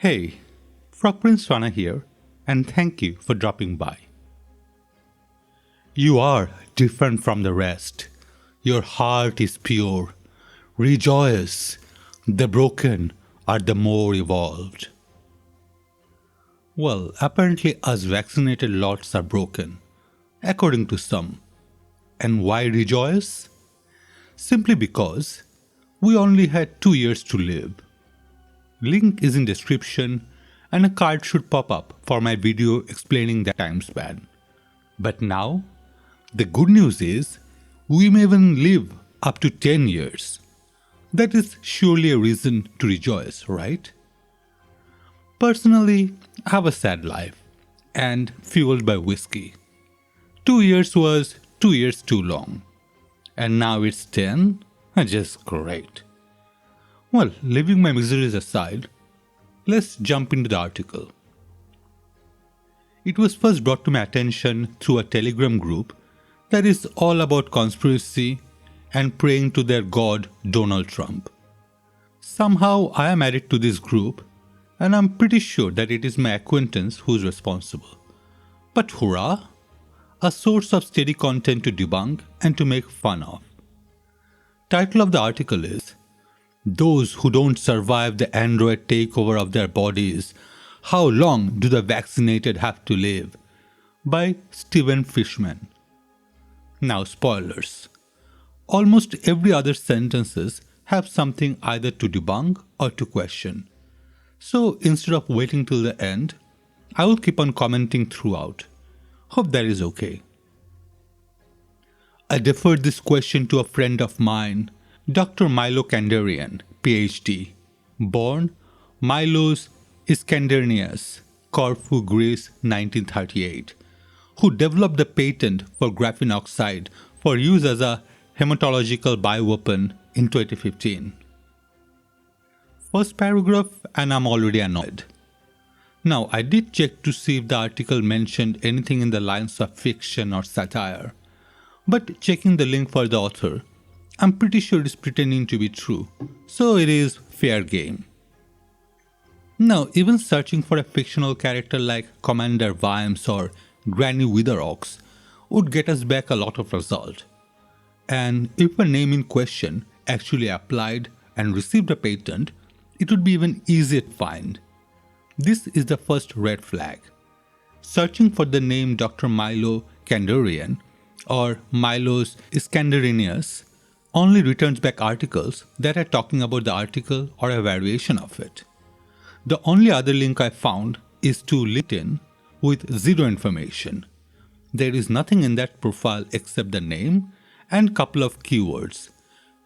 Hey, Frog Prince Rana here, and thank you for dropping by. You are different from the rest. Your heart is pure. Rejoice. The broken are the more evolved. Well, apparently us vaccinated lots are broken, according to some. And why rejoice? Simply because we only had 2 years to live. Link is in description and a card should pop up for my video explaining the time span. But now, the good news is we may even live up to 10 years. That is surely a reason to rejoice, right? Personally, I have a sad life and fueled by whiskey. 2 years was 2 years too long. And now it's 10? Just great. Well, leaving my miseries aside, let's jump into the article. It was first brought to my attention through a Telegram group that is all about conspiracy and praying to their god Donald Trump. Somehow I am added to this group and I'm pretty sure that it is my acquaintance who is responsible. But hurrah! A source of steady content to debunk and to make fun of. Title of the article is Those Who Don't Survive the Android Takeover of Their Bodies, How Long Do the Vaccinated Have to Live? By Steven Fishman. Now spoilers. Almost every other sentences have something either to debunk or to question. So instead of waiting till the end, I will keep on commenting throughout. Hope that is okay. I deferred this question to a friend of mine, Dr. Mylo Canderian, Ph.D., born Milos Iskanderianos, Corfu, Greece, 1938, who developed the patent for graphene oxide for use as a hematological bioweapon in 2015. First paragraph, and I'm already annoyed. Now, I did check to see if the article mentioned anything in the lines of fiction or satire, but checking the link for the author, I'm pretty sure it is pretending to be true, so it is fair game. Now, even searching for a fictional character like Commander Vimes or Granny Witherox would get us back a lot of result. And if a name in question actually applied and received a patent, it would be even easier to find. This is the first red flag. Searching for the name Dr. Mylo Canderian or Milos Iskanderianos only returns back articles that are talking about the article or a variation of it. The only other link I found is to LinkedIn with zero information. There is nothing in that profile except the name and couple of keywords: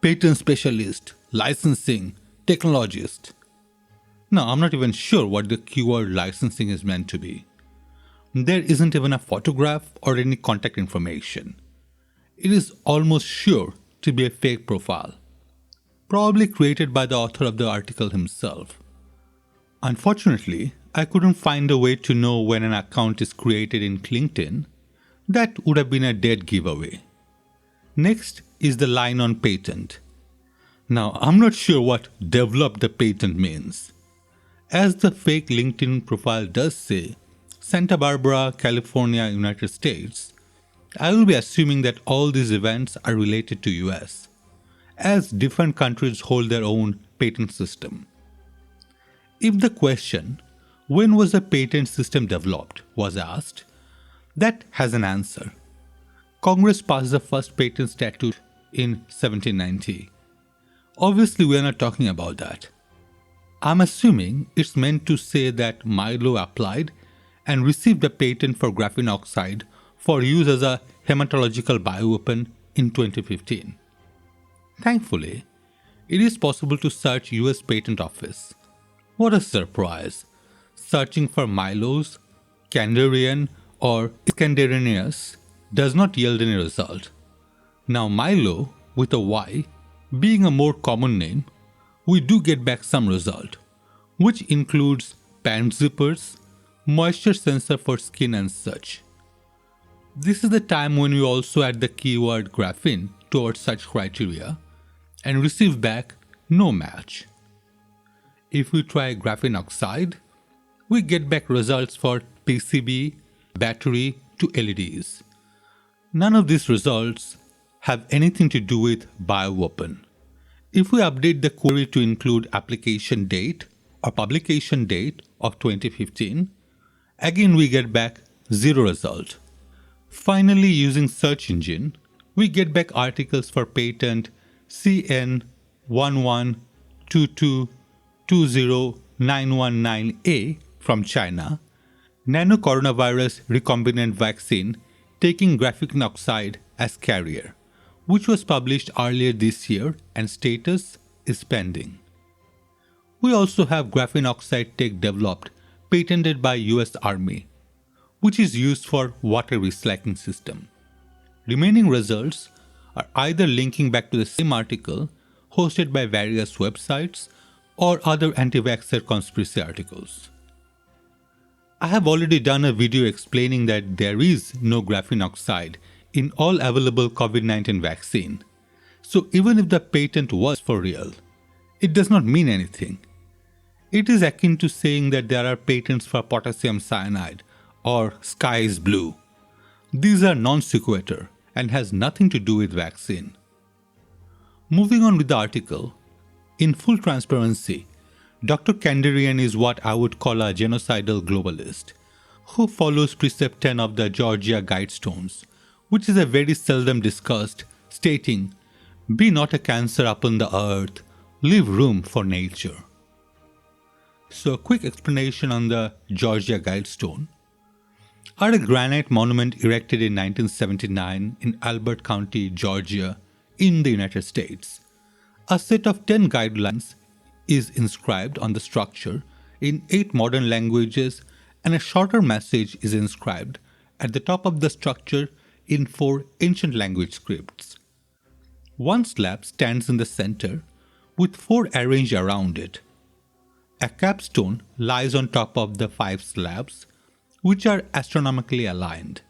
patent specialist, licensing, technologist. Now, I'm not even sure what the keyword licensing is meant to be. There isn't even a photograph or any contact information. It is almost sure to be a fake profile, probably created by the author of the article himself. Unfortunately, I couldn't find a way to know when an account is created in LinkedIn. That would have been a dead giveaway. Next is the line on patent. Now, I'm not sure what develop the patent means. As the fake LinkedIn profile does say, Santa Barbara, California, United States, I will be assuming that all these events are related to US, as different countries hold their own patent system. If the question, when was the patent system developed, was asked, that has an answer. Congress passed the first patent statute in 1790. Obviously, we are not talking about that. I'm assuming it's meant to say that Mylo applied and received a patent for graphene oxide for use as a hematological bioweapon in 2015. Thankfully, it is possible to search US Patent Office. What a surprise! Searching for Milos, Canderian or Iskanderianos does not yield any result. Now Mylo, with a Y, being a more common name, we do get back some result, which includes pant zippers, moisture sensor for skin and such. This is the time when we also add the keyword graphene towards such criteria and receive back no match. If we try graphene oxide we get back results for PCB, battery to LEDs. None of these results have anything to do with bioweapon. If we update the query to include application date or publication date of 2015, again we get back 0 result. Finally, using search engine, we get back articles for patent CN112220919A from China, nano-coronavirus recombinant vaccine taking graphene oxide as carrier, which was published earlier this year and status is pending. We also have graphene oxide tech developed, patented by US Army, which is used for water recycling system. Remaining results are either linking back to the same article hosted by various websites or other anti-vaxxer conspiracy articles. I have already done a video explaining that there is no graphene oxide in all available COVID-19 vaccine. So even if the patent was for real, it does not mean anything. It is akin to saying that there are patents for potassium cyanide or sky is blue. These are non sequitur and has nothing to do with vaccine. Moving on with the article, in full transparency, Dr. Canderian is what I would call a genocidal globalist, who follows precept 10 of the Georgia Guidestones, which is a very seldom discussed, stating, "Be not a cancer upon the earth, leave room for nature." So a quick explanation on the Georgia Guidestone are a granite monument erected in 1979 in Albert County, Georgia, in the United States. A set of 10 guidelines is inscribed on the structure in 8 modern languages, and a shorter message is inscribed at the top of the structure in 4 ancient language scripts. One slab stands in the center with 4 arranged around it. A capstone lies on top of the 5 slabs, which are astronomically aligned.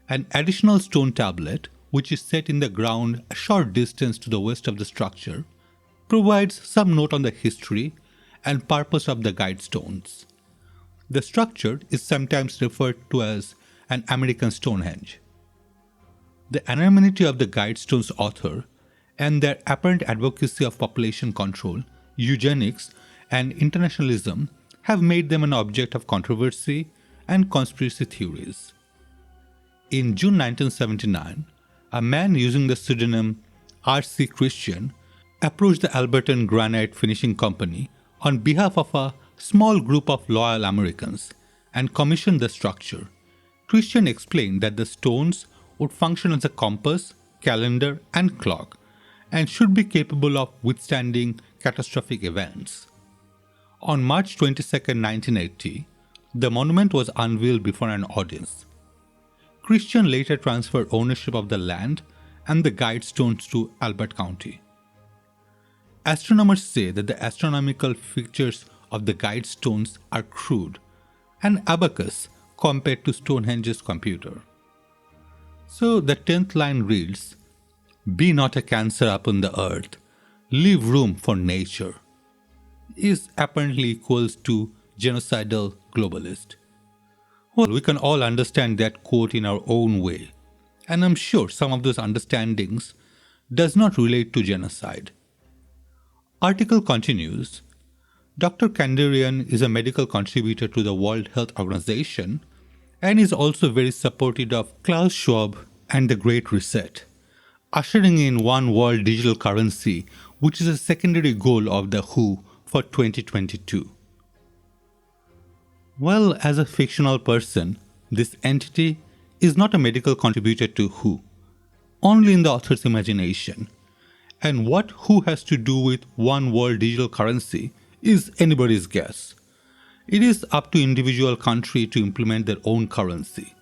An additional stone tablet, which is set in the ground a short distance to the west of the structure, provides some note on the history and purpose of the Guidestones. The structure is sometimes referred to as an American Stonehenge. The anonymity of the Guidestones author and their apparent advocacy of population control, eugenics, and internationalism have made them an object of controversy and conspiracy theories. In June 1979, a man using the pseudonym R.C. Christian approached the Alberton Granite Finishing Company on behalf of a small group of loyal Americans and commissioned the structure. Christian explained that the stones would function as a compass, calendar, and clock, and should be capable of withstanding catastrophic events. On March 22, 1980, the monument was unveiled before an audience. Christian later transferred ownership of the land and the Guidestones to Albert County. Astronomers say that the astronomical features of the Guidestones are crude, an abacus compared to Stonehenge's computer. So the 10th line reads, "Be not a cancer upon the earth, leave room for nature," is apparently equals to genocidal globalist. Well, we can all understand that quote in our own way, and I'm sure some of those understandings does not relate to genocide. Article continues, Dr. Canderian is a medical contributor to the World Health Organization and is also very supportive of Klaus Schwab and the Great Reset, ushering in one world digital currency, which is a secondary goal of the WHO for 2022. Well, as a fictional person, this entity is not a medical contributor to WHO, only in the author's imagination. And what WHO has to do with one world digital currency is anybody's guess. It is up to individual country to implement their own currency.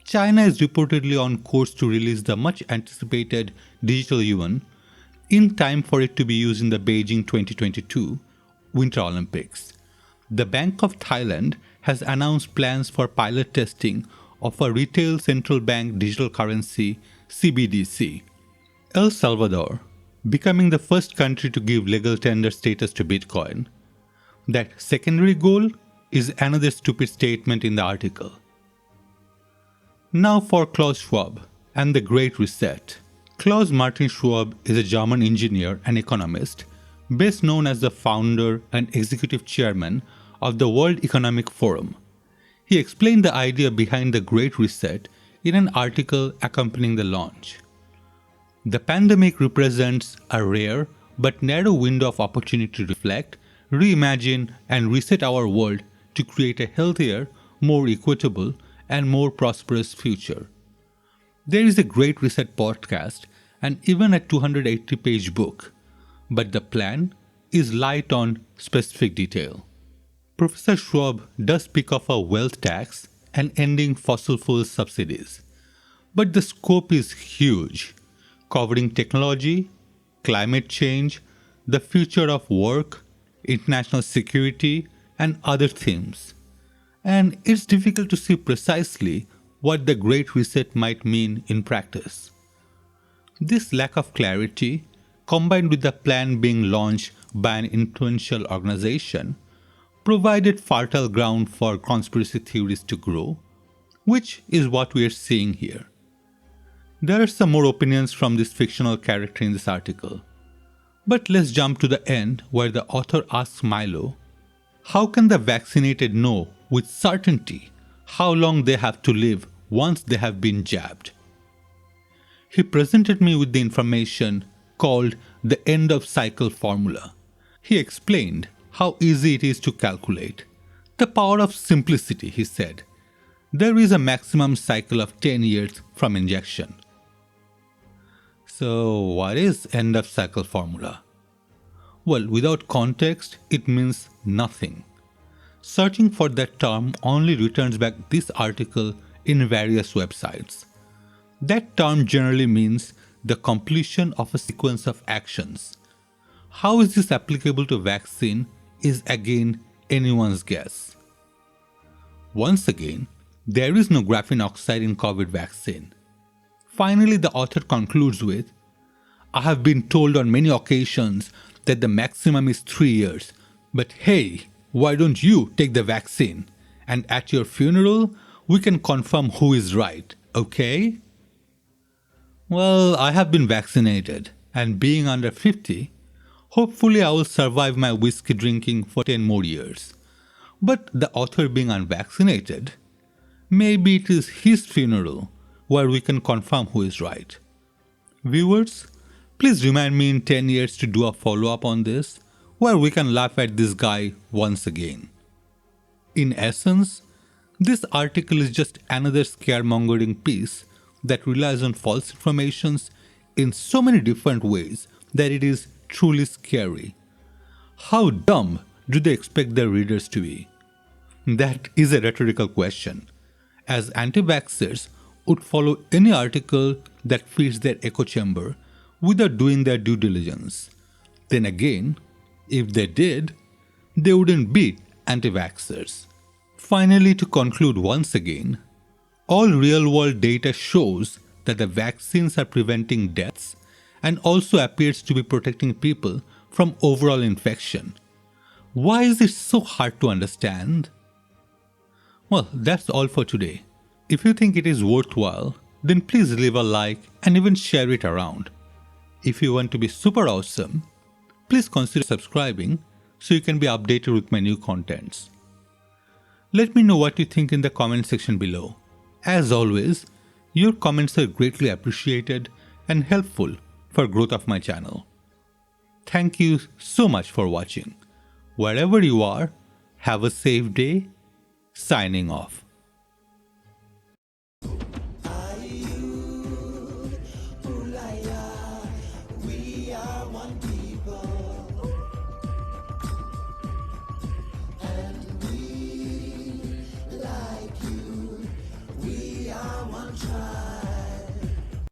China is reportedly on course to release the much anticipated digital yuan in time for it to be used in the Beijing 2022 Winter Olympics. The Bank of Thailand has announced plans for pilot testing of a retail central bank digital currency CBDC. El Salvador, becoming the first country to give legal tender status to Bitcoin. That secondary goal is another stupid statement in the article. Now for Klaus Schwab and the Great Reset. Klaus Martin Schwab is a German engineer and economist, best known as the founder and executive chairman of the World Economic Forum. He explained the idea behind the Great Reset in an article accompanying the launch. The pandemic represents a rare but narrow window of opportunity to reflect, reimagine, and reset our world to create a healthier, more equitable, and more prosperous future. There is a Great Reset podcast and even a 280-page book, but the plan is light on specific detail. Professor Schwab does speak of a wealth tax and ending fossil fuel subsidies, but the scope is huge, covering technology, climate change, the future of work, international security, and other themes. And it's difficult to see precisely what the Great Reset might mean in practice. This lack of clarity, combined with the plan being launched by an influential organization, provided fertile ground for conspiracy theories to grow, which is what we are seeing here. There are some more opinions from this fictional character in this article. But let's jump to the end where the author asks Mylo, how can the vaccinated know with certainty how long they have to live once they have been jabbed? He presented me with the information called the end of cycle formula. He explained how easy it is to calculate. The power of simplicity, he said. There is a maximum cycle of 10 years from injection. So what is end of cycle formula? Well, without context, it means nothing. Searching for that term only returns back this article in various websites. That term generally means the completion of a sequence of actions. How is this applicable to vaccine is again anyone's guess. Once again, there is no graphene oxide in COVID vaccine. Finally, the author concludes with, I have been told on many occasions that the maximum is 3 years, but hey, why don't you take the vaccine? And at your funeral, we can confirm who is right, okay? Well, I have been vaccinated, and being under 50, hopefully I will survive my whiskey drinking for 10 more years. But the author being unvaccinated, maybe it is his funeral where we can confirm who is right. Viewers, please remind me in 10 years to do a follow-up on this, where we can laugh at this guy once again. In essence, this article is just another scaremongering piece that relies on false informations in so many different ways that it is truly scary. How dumb do they expect their readers to be? That is a rhetorical question, as anti-vaxxers would follow any article that fits their echo chamber without doing their due diligence. Then again, if they did, they wouldn't be anti-vaxxers. Finally, to conclude once again, all real-world data shows that the vaccines are preventing deaths and also appears to be protecting people from overall infection. Why is it so hard to understand? Well, that's all for today. If you think it is worthwhile, then please leave a like and even share it around. If you want to be super awesome, please consider subscribing so you can be updated with my new contents. Let me know what you think in the comment section below. As always, your comments are greatly appreciated and helpful for growth of my channel. Thank you so much for watching. Wherever you are, have a safe day. Signing off.